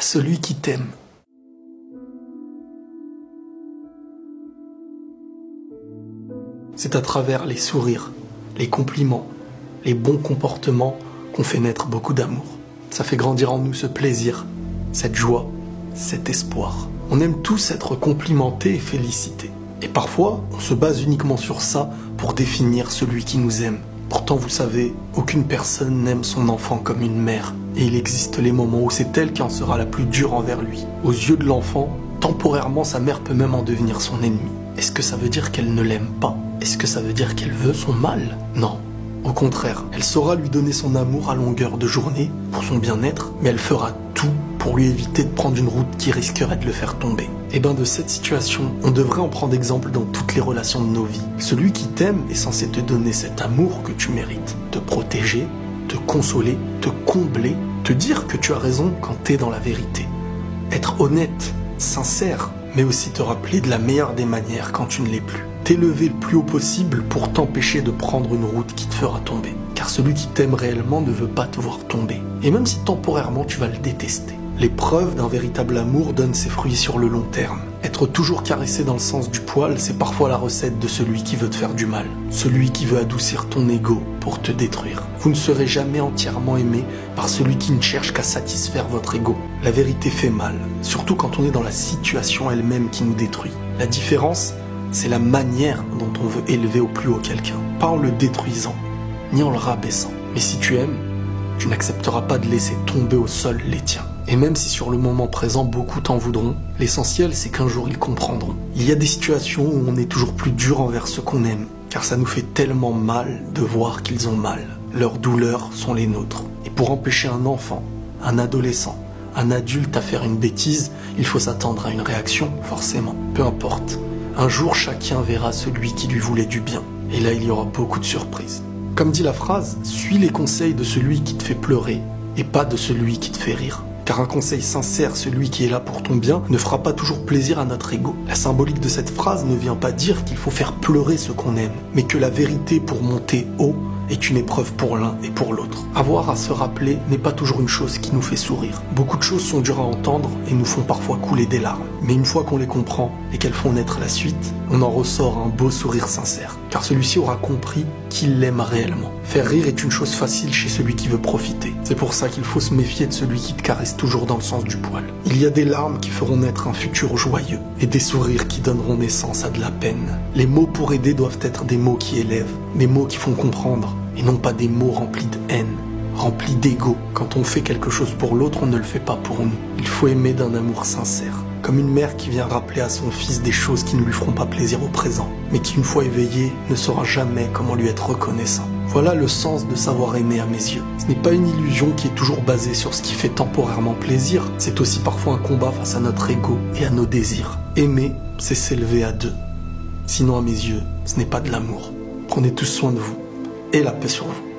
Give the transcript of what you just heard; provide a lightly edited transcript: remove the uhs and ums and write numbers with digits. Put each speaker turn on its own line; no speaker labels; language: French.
à celui qui t'aime. C'est à travers les sourires, les compliments, les bons comportements qu'on fait naître beaucoup d'amour. Ça fait grandir en nous ce plaisir, cette joie, cet espoir. On aime tous être complimentés et félicités. Et parfois, on se base uniquement sur ça pour définir celui qui nous aime. Pourtant, vous savez, aucune personne n'aime son enfant comme une mère. Et il existe les moments où c'est elle qui en sera la plus dure envers lui. Aux yeux de l'enfant, temporairement, sa mère peut même en devenir son ennemi. Est-ce que ça veut dire qu'elle ne l'aime pas? Est-ce que ça veut dire qu'elle veut son mal? Non. Au contraire, elle saura lui donner son amour à longueur de journée pour son bien-être, mais elle fera tout pour lui éviter de prendre une route qui risquerait de le faire tomber. Et de cette situation, on devrait en prendre exemple dans toutes les relations de nos vies. Celui qui t'aime est censé te donner cet amour que tu mérites, te protéger, te consoler, te combler, te dire que tu as raison quand t'es dans la vérité. Être honnête, sincère, mais aussi te rappeler de la meilleure des manières quand tu ne l'es plus. T'élever le plus haut possible pour t'empêcher de prendre une route qui te fera tomber. Car celui qui t'aime réellement ne veut pas te voir tomber. Et même si temporairement tu vas le détester. Les preuves d'un véritable amour donnent ses fruits sur le long terme. Être toujours caressé dans le sens du poil, c'est parfois la recette de celui qui veut te faire du mal. Celui qui veut adoucir ton ego pour te détruire. Vous ne serez jamais entièrement aimé par celui qui ne cherche qu'à satisfaire votre ego. La vérité fait mal, surtout quand on est dans la situation elle-même qui nous détruit. La différence, c'est la manière dont on veut élever au plus haut quelqu'un. Pas en le détruisant, ni en le rabaissant. Mais si tu aimes, tu n'accepteras pas de laisser tomber au sol les tiens. Et même si sur le moment présent, beaucoup t'en voudront, l'essentiel c'est qu'un jour ils comprendront. Il y a des situations où on est toujours plus dur envers ceux qu'on aime, car ça nous fait tellement mal de voir qu'ils ont mal. Leurs douleurs sont les nôtres. Et pour empêcher un enfant, un adolescent, un adulte à faire une bêtise, il faut s'attendre à une réaction, forcément. Peu importe. Un jour, chacun verra celui qui lui voulait du bien. Et là, il y aura beaucoup de surprises. Comme dit la phrase, suis les conseils de celui qui te fait pleurer et pas de celui qui te fait rire. Car un conseil sincère, celui qui est là pour ton bien, ne fera pas toujours plaisir à notre ego. La symbolique de cette phrase ne vient pas dire qu'il faut faire pleurer ce qu'on aime, mais que la vérité pour monter haut est une épreuve pour l'un et pour l'autre. Avoir à se rappeler n'est pas toujours une chose qui nous fait sourire. Beaucoup de choses sont dures à entendre et nous font parfois couler des larmes. Mais une fois qu'on les comprend et qu'elles font naître la suite, on en ressort un beau sourire sincère. Car celui-ci aura compris qu'il l'aime réellement. Faire rire est une chose facile chez celui qui veut profiter. C'est pour ça qu'il faut se méfier de celui qui te caresse toujours dans le sens du poil. Il y a des larmes qui feront naître un futur joyeux et des sourires qui donneront naissance à de la peine. Les mots pour aider doivent être des mots qui élèvent, des mots qui font comprendre, et non pas des mots remplis de haine, remplis d'ego. Quand on fait quelque chose pour l'autre, on ne le fait pas pour nous. Il faut aimer d'un amour sincère. Comme une mère qui vient rappeler à son fils des choses qui ne lui feront pas plaisir au présent, mais qui une fois éveillé ne saura jamais comment lui être reconnaissant. Voilà le sens de savoir aimer à mes yeux. Ce n'est pas une illusion qui est toujours basée sur ce qui fait temporairement plaisir, c'est aussi parfois un combat face à notre ego et à nos désirs. Aimer, c'est s'élever à deux. Sinon à mes yeux, ce n'est pas de l'amour. Prenez tous soin de vous et la paix sur vous.